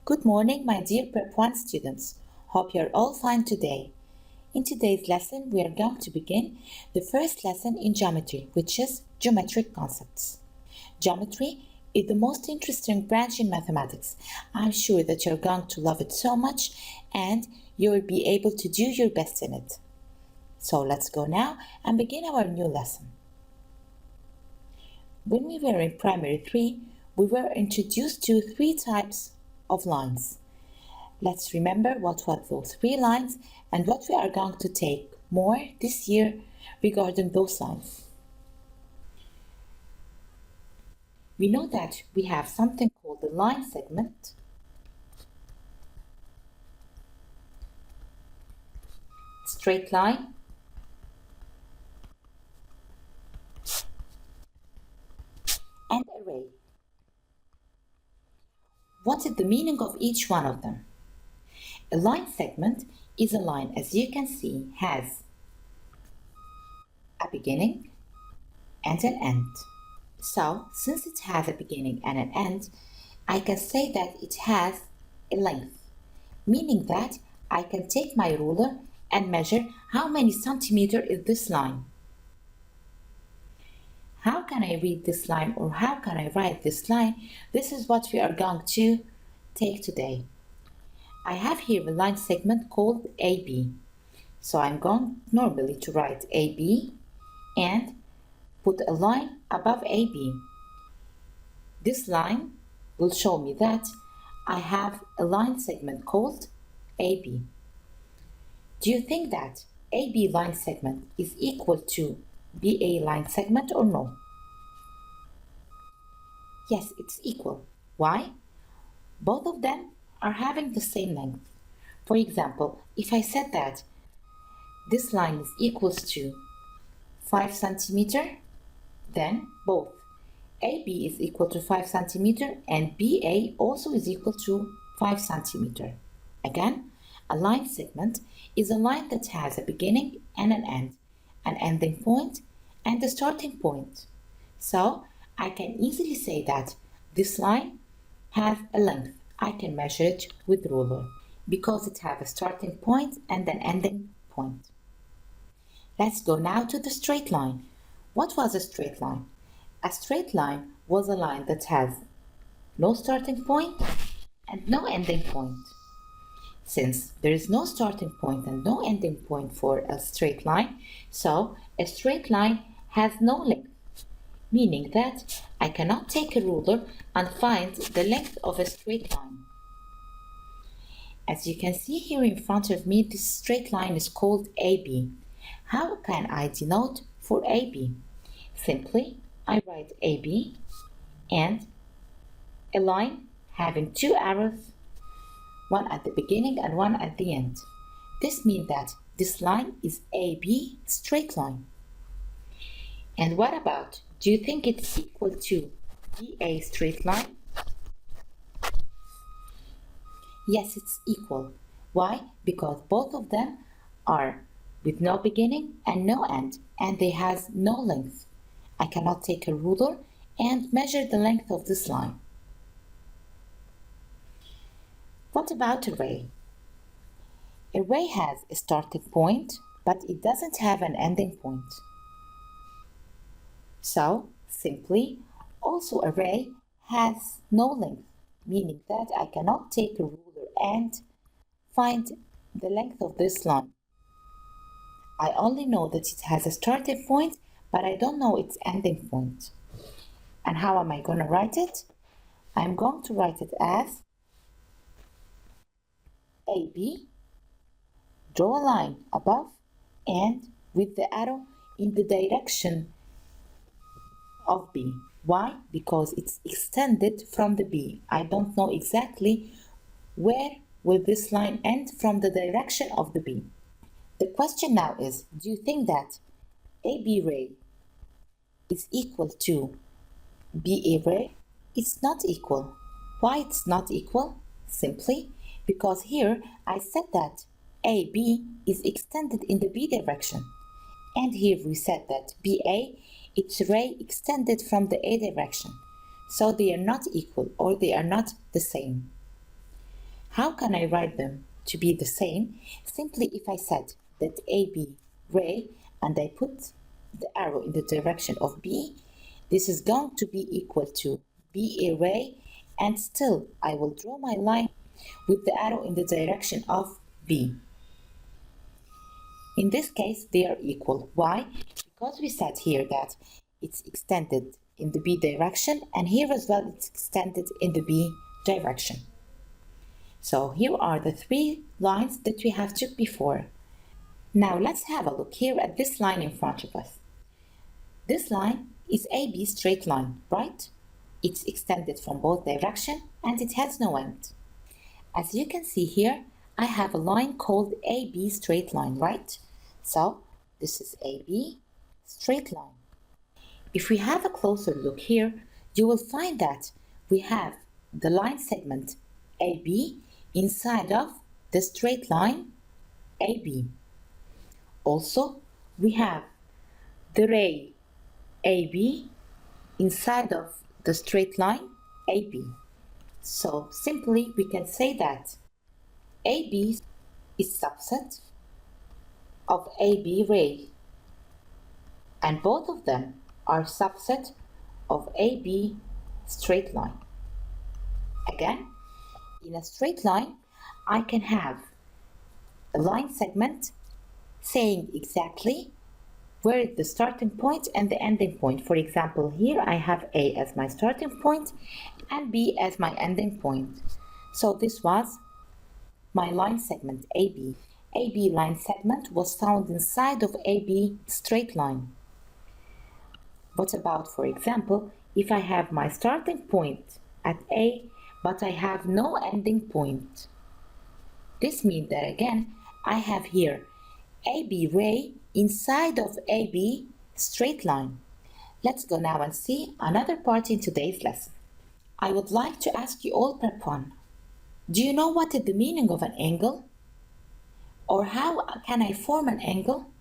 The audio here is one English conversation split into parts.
Good morning, my dear Prep 1 students. Hope you're all fine today. In today's lesson, we are going to begin the first lesson in geometry, which is geometric concepts. Geometry is the most interesting branch in mathematics. I'm sure that you're going to love it so much and you will be able to do your best in it. So let's go now and begin our new lesson. When we were in primary 3, we were introduced to 3 types of lines. Let's remember what were those 3 lines and what we are going to take more this year regarding those lines. We know that we have something called the line segment, straight line, and array. What is the meaning of each one of them? A line segment is a line, as you can see, has a beginning and an end. So, since it has a beginning and an end, I can say that it has a length, meaning that I can take my ruler and measure how many centimeters is this line. How can I read this line or how can I write this line? This is what we are going to take today. I have here a line segment called AB. So I'm going normally to write AB and put a line above AB. This line will show me that I have a line segment called AB. Do you think that AB line segment is equal to BA line segment or no? Yes, it's equal. Why? Both of them are having the same length. For example, if I said that this line is equals to 5 centimeter, then both AB is equal to 5 centimeter and BA also is equal to 5 centimeter. Again, a line segment is a line that has a beginning and an ending point, and a starting point. So I can easily say that this line has a length. I can measure it with ruler because it has a starting point and an ending point. Let's go now to the straight line. What was a straight line? A straight line was a line that has no starting point and no ending point. Since there is no starting point and no ending point for a straight line, so a straight line has no length, meaning that I cannot take a ruler and find the length of a straight line. As you can see here in front of me, this straight line is called AB. How can I denote for AB? Simply, I write AB and a line having 2 arrows, one at the beginning and one at the end. This means that this line is AB straight line. And what about, do you think it's equal to BA straight line? Yes, it's equal. Why? Because both of them are with no beginning and no end, and they have no length. I cannot take a ruler and measure the length of this line. What about array? Array has a starting point, but it doesn't have an ending point. So, simply, also array has no length, meaning that I cannot take a ruler and find the length of this line. I only know that it has a starting point, but I don't know its ending point. And how am I going to write it? I'm going to write it as AB, draw a line above and with the arrow in the direction of B. Why? Because it's extended from the B. I don't know exactly where will this line end from the direction of the B. The question now is, do you think that AB ray is equal to BA ray? It's not equal. Why it's not equal? Simply because here I said that AB is extended in the B direction. And here we said that BA, its ray extended from the A direction. So they are not equal or they are not the same. How can I write them to be the same? Simply if I said that AB ray and I put the arrow in the direction of B, this is going to be equal to BA ray, and still I will draw my line with the arrow in the direction of B. In this case, they are equal. Why? Because we said here that it's extended in the B direction, and here as well it's extended in the B direction. So here are the three lines that we have took before. Now let's have a look here at this line in front of us. This line is AB straight line, right? It's extended from both directions and it has no end. As you can see here, I have a line called AB straight line, right? So this is AB straight line. If we have a closer look here, you will find that we have the line segment AB inside of the straight line AB. Also, we have the ray AB inside of the straight line AB. So simply we can say that AB is subset of AB ray, and both of them are subset of AB straight line. Again, in a straight line, I can have a line segment saying exactly where is the starting point and the ending point. For example, here I have A as my starting point and B as my ending point. So this was my line segment AB. AB line segment was found inside of AB straight line. What about, for example, if I have my starting point at A, but I have no ending point? This means that again, I have here AB ray inside of AB straight line. Let's go now and see another part in today's lesson. I would like to ask you all prep 1. Do you know what is the meaning of an angle? Or how can I form an angle?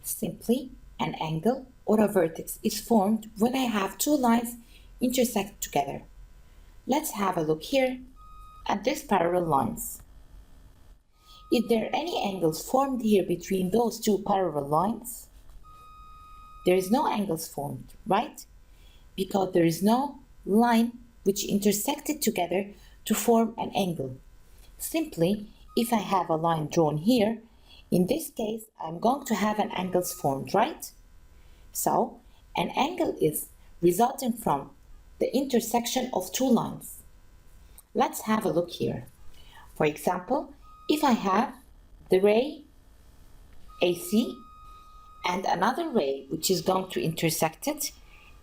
Simply, an angle or a vertex is formed when I have two lines intersect together. Let's have a look here at these parallel lines. Is there any angles formed here between those two parallel lines? There is no angles formed, right? Because there is no line which intersected together to form an angle. Simply, if I have a line drawn here, in this case, I'm going to have an angle formed, right? So, an angle is resulting from the intersection of two lines. Let's have a look here. For example, if I have the ray AC and another ray which is going to intersect it,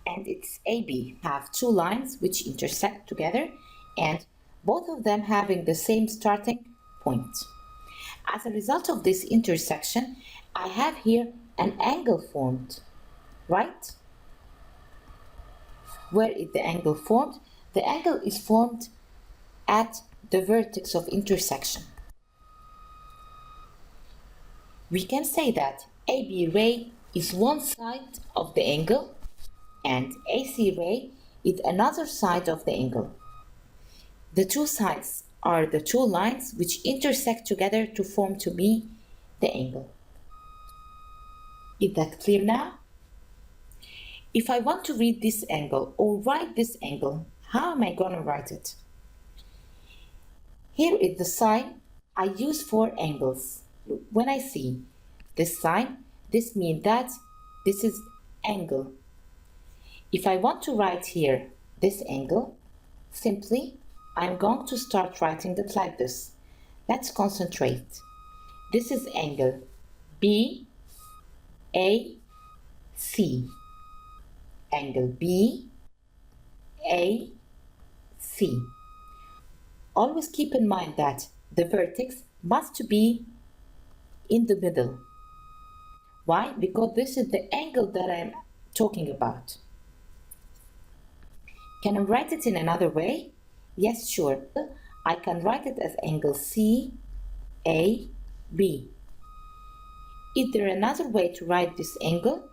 and it's AB, have two lines which intersect together and both of them having the same starting point. As a result of this intersection, I have here an angle formed, right? Where is the angle formed? The angle is formed at the vertex of intersection. We can say that AB ray is one side of the angle and AC ray is another side of the angle. The two sides are the two lines which intersect together to form to be the angle. Is that clear now? If I want to read this angle or write this angle, how am I going to write it? Here is the sign I use for angles. When I see this sign, this means that this is angle. If I want to write here this angle, simply I'm going to start writing it like this. Let's concentrate. This is angle B, A, C. Angle B, A, C. Always keep in mind that the vertex must be in the middle. Why? Because this is the angle that I'm talking about. Can I write it in another way? Yes, sure. I can write it as angle C, A, B. Is there another way to write this angle?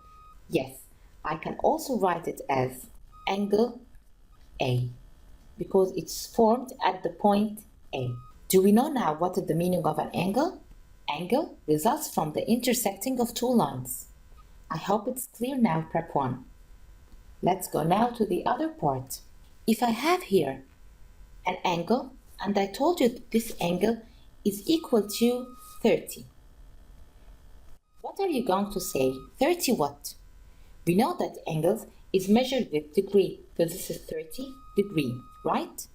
Yes, I can also write it as angle A because it's formed at the point A. Do we know now what is the meaning of an angle? Angle results from the intersecting of two lines. I hope it's clear now, Prep 1. Let's go now to the other part. If I have here an angle, and I told you that this angle is equal to 30. What are you going to say? 30 what? We know that angles is measured with degree, so this is 30 degree, right?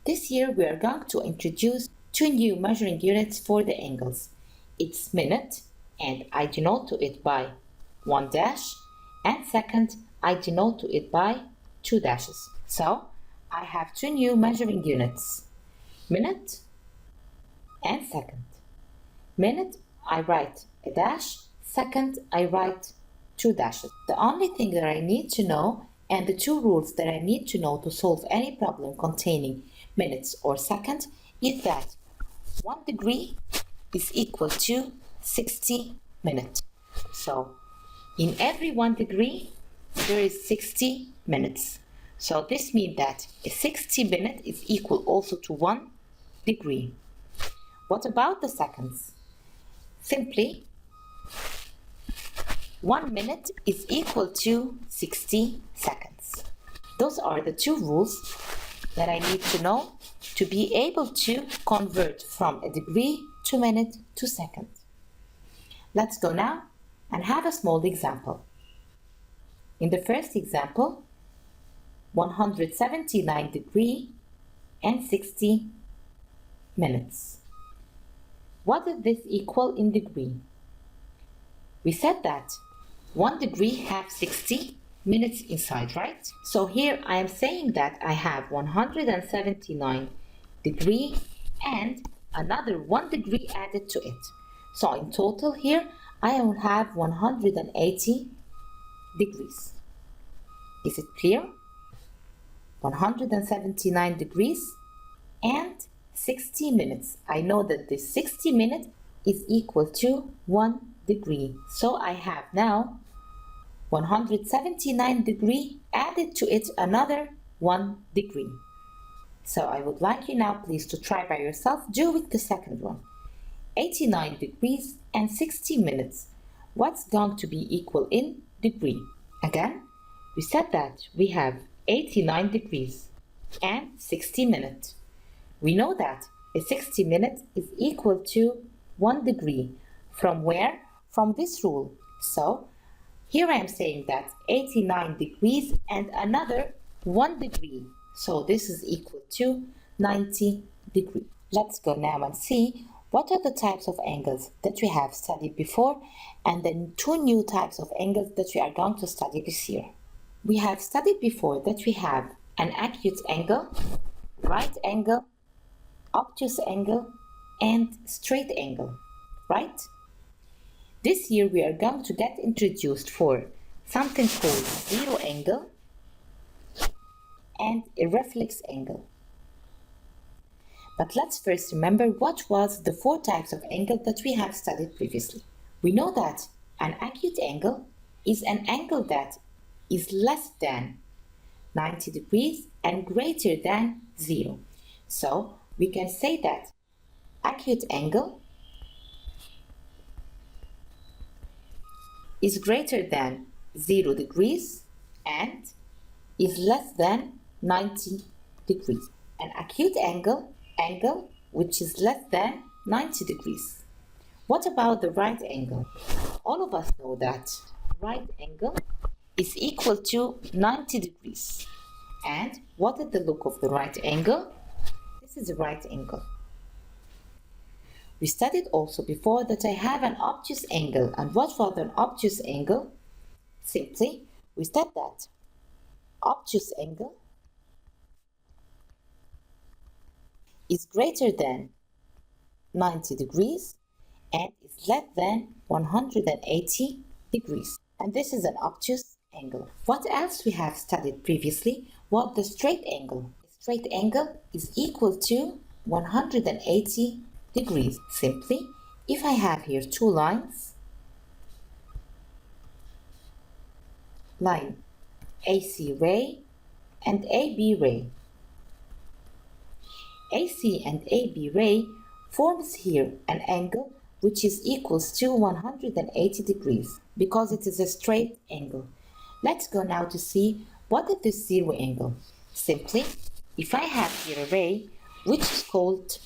This year we are going to introduce two new measuring units for the angles. It's minute, and I denote to it by 1 dash, and second, I denote to it by 2 dashes. So, I have two new measuring units, minute and second. Minute, I write a dash, second, I write 2 dashes. The only thing that I need to know and the two rules that I need to know to solve any problem containing minutes or seconds is that 1 degree is equal to 60 minutes. So in every 1 degree there is 60 minutes. So this means that a 60 minute is equal also to 1 degree. What about the seconds? Simply 1 minute is equal to 60 seconds. Those are the two rules that I need to know to be able to convert from a degree to minute to second. Let's go now and have a small example. In the first example, 179 degree and 60 minutes. What does this equal in degree? We said that 1 degree have 60 minutes inside, right? So here I am saying that I have 179 degree and another 1 degree added to it. So in total here I will have 180 degrees. Is it clear? 179 degrees and 60 minutes. I know that this 60 minutes is equal to 1 degree. So I have now 179 degree added to it another 1 degree. So I would like you now please to try by yourself. Do with the second one. 89 degrees and 60 minutes. What's going to be equal in degree? Again, we said that we have 89 degrees and 60 minutes. We know that a 60 minutes is equal to 1 degree. From where? From this rule. So here I am saying that 89 degrees and another 1 degree. So this is equal to 90 degrees. Let's go now and see what are the types of angles that we have studied before and then two new types of angles that we are going to study this year. We have studied before that we have an acute angle, right angle, obtuse angle, and straight angle, right? This year we are going to get introduced for something called zero angle and a reflex angle. But let's first remember what was the 4 types of angle that we have studied previously. We know that an acute angle is an angle that is less than 90 degrees and greater than 0. So we can say that acute angle is greater than 0 degrees and is less than 90 degrees. An acute angle which is less than 90 degrees. What about the right angle? All of us know that right angle is equal to 90 degrees. And what is the look of the right angle? This is a right angle. We studied also before that I have an obtuse angle. And what was an obtuse angle? Simply, we said that obtuse angle is greater than 90 degrees and is less than 180 degrees. And this is an obtuse angle. What else we have studied previously was the straight angle. A straight angle is equal to 180 degrees. Simply, if I have here two lines, line AC ray and AB ray. AC and AB ray forms here an angle which is equals to 180 degrees because it is a straight angle. Let's go now to see what is this zero angle. Simply, if I have here a ray which is called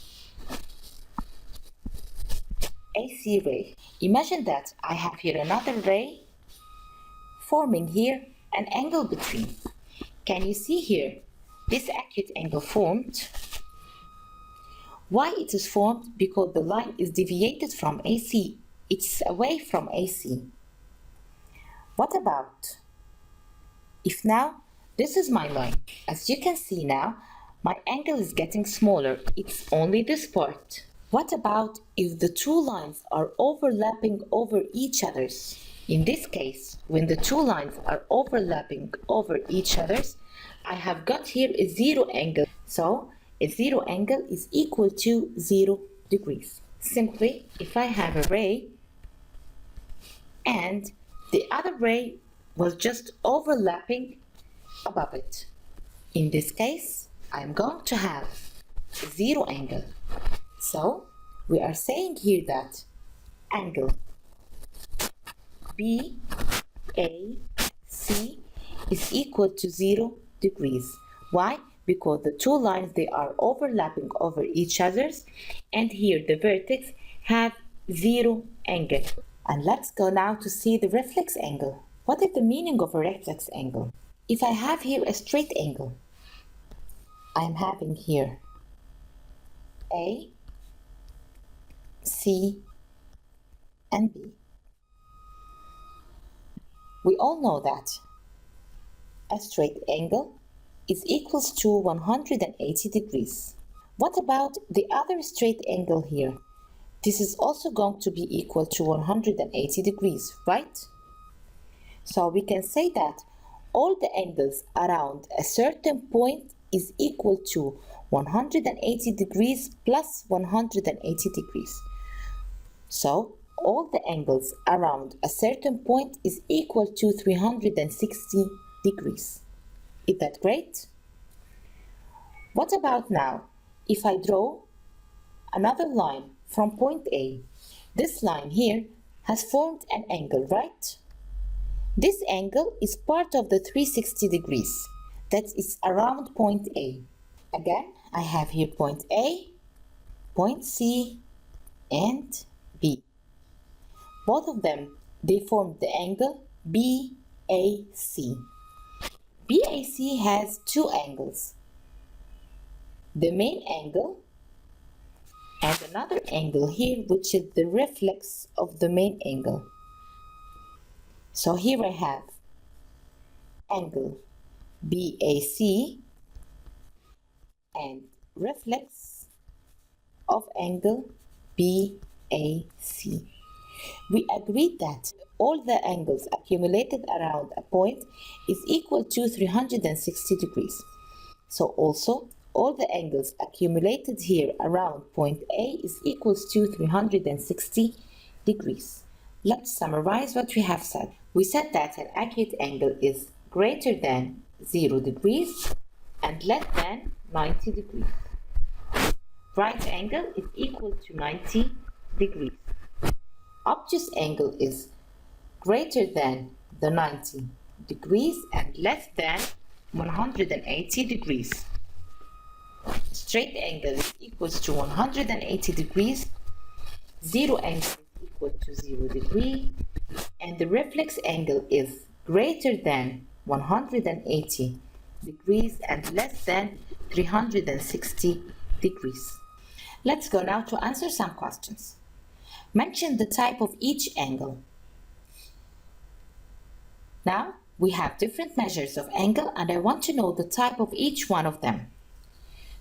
AC ray, imagine that I have here another ray forming here an angle between. Can you see here this acute angle formed? Why it is formed? Because the line is deviated from AC. It's away from AC. What about if now this is my line? As you can see now, my angle is getting smaller. It's only this part. What about if the two lines are overlapping over each other's? In this case, when the two lines are overlapping over each other's, I have got here a zero angle. So a zero angle is equal to 0 degrees. Simply, if I have a ray and the other ray was just overlapping above it, in this case, I'm going to have a zero angle. So we are saying here that angle BAC is equal to 0 degrees. Why? Because the two lines, they are overlapping over each other's, and here the vertex have 0 angle. And let's go now to see the reflex angle. What is the meaning of a reflex angle? If I have here a straight angle, I'm having here A, C, and B. We all know that a straight angle is equals to 180 degrees. What about the other straight angle here? This is also going to be equal to 180 degrees, right? So we can say that all the angles around a certain point is equal to 180 degrees plus 180 degrees. So all the angles around a certain point is equal to 360 degrees. Is that great? What about now if I draw another line from point A? This line here has formed an angle, right? This angle is part of the 360 degrees that is around point A. Again, I have here point A, point C, and B. Both of them, they form the angle BAC. BAC has two angles. The main angle and another angle here, which is the reflex of the main angle. So here I have angle BAC and reflex of angle BAC. We agreed that all the angles accumulated around a point is equal to 360 degrees. So also all the angles accumulated here around point A is equals to 360 degrees. Let's summarize what we have said. We said that an acute angle is greater than 0 degrees and less than 90 degrees. Right angle is equal to 90 degrees. Obtuse angle is greater than the 90 degrees and less than 180 degrees. Straight angle is equals to 180 degrees. Zero angle is equal to 0 degree. And the reflex angle is greater than 180 degrees and less than 360 degrees. Let's go now to answer some questions. Mention the type of each angle. Now we have different measures of angle and I want to know the type of each one of them.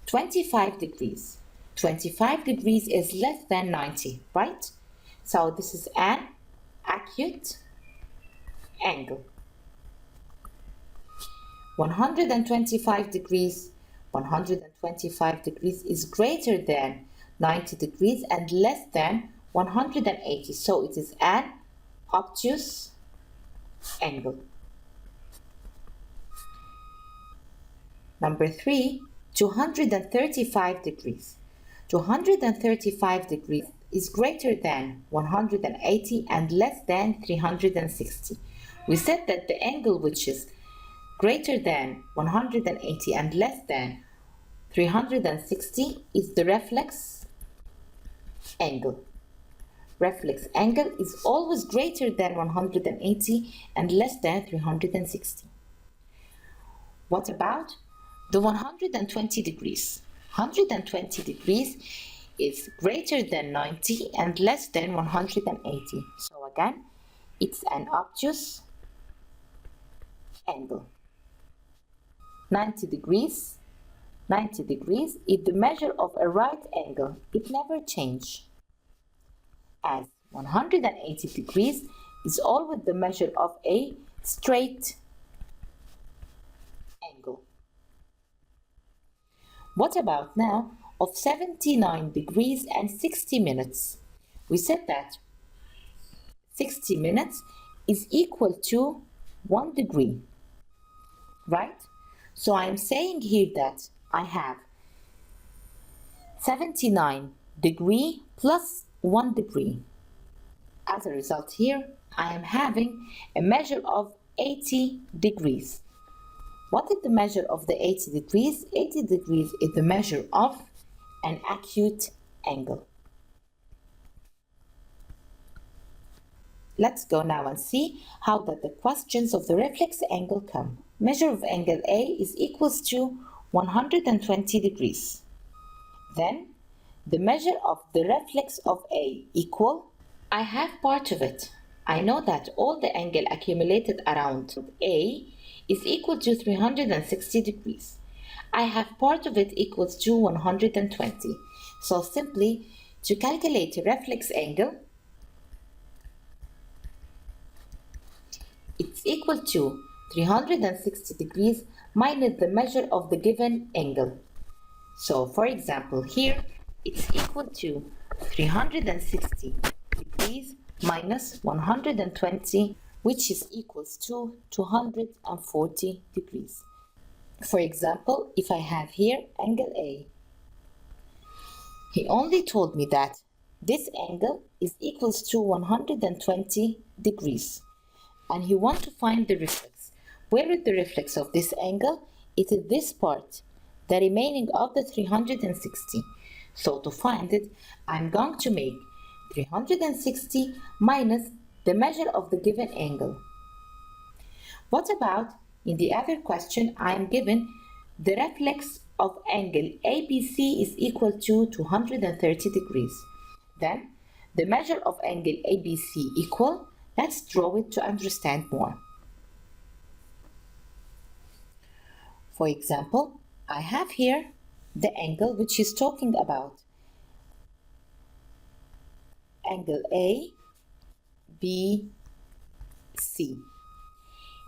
25 degrees. 25 degrees is less than 90, right? So this is an acute angle. 125 degrees. 125 degrees is greater than 90 degrees and less than 180. So it is an obtuse angle. Number 3, 235 degrees. 235 degrees is greater than 180 and less than 360. We said that the angle which is greater than 180 and less than 360 is the reflex angle. Reflex angle is always greater than 180 and less than 360. What about the 120 degrees? 120 degrees is greater than 90 and less than 180. So again, it's an obtuse angle. 90 degrees is the measure of a right angle. It never changes. As 180 degrees is always the measure of a straight angle. What about now of 79 degrees and 60 minutes? We said that 60 minutes is equal to 1 degree, right? So I am saying here that I have 79 degree plus 1 degree. As a result here, I am having a measure of 80 degrees. What is the measure of the 80 degrees? 80 degrees is the measure of an acute angle. Let's go now and see how that the questions of the reflex angle come. Measure of angle A is equals to 120 degrees. Then the measure of the reflex of A equal, I have part of it. I know that all the angle accumulated around A is equal to 360 degrees. I have part of it equals to 120. So simply to calculate a reflex angle, it's equal to 360 degrees minus the measure of the given angle. So for example here, it's equal to 360 degrees minus 120, which is equals to 240 degrees. For example, if I have here angle A, he only told me that this angle is equals to 120 degrees, and he wants to find the reflex. Where is the reflex of this angle? It is this part, the remaining of the 360. So to find it, I'm going to make 360 minus the measure of the given angle. What about in the other question, I am given the reflex of angle ABC is equal to 230 degrees. Then the measure of angle ABC equal, let's draw it to understand more. For example, I have here the angle which is talking about angle A, B, C.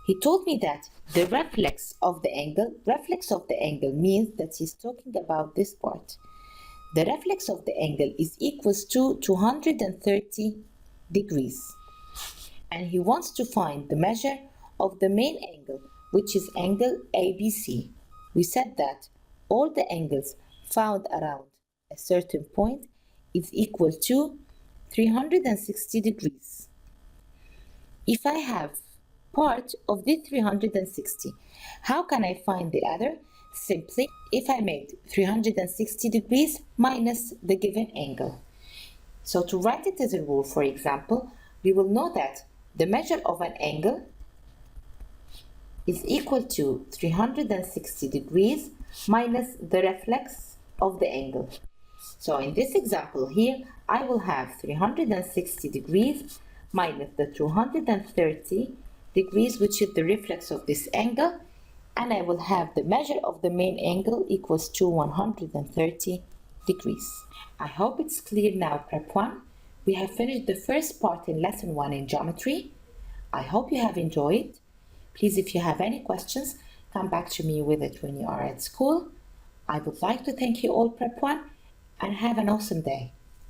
He told me that the reflex of the angle means that he's talking about this part. The reflex of the angle is equals to 230 degrees. And he wants to find the measure of the main angle, which is angle ABC. We said that all the angles found around a certain point is equal to 360 degrees. If I have part of the 360, how can I find the other? Simply, if I made 360 degrees minus the given angle. So to write it as a rule, for example, we will know that the measure of an angle is equal to 360 degrees minus the reflex of the angle. So in this example here, I will have 360 degrees minus the 230 degrees, which is the reflex of this angle, and I will have the measure of the main angle equals to 130 degrees. I hope it's clear now, Prep 1. We have finished the first part in Lesson 1 in Geometry. I hope you have enjoyed. Please, if you have any questions, come back to me with it when you are at school. I would like to thank you all, Prep 1, and have an awesome day.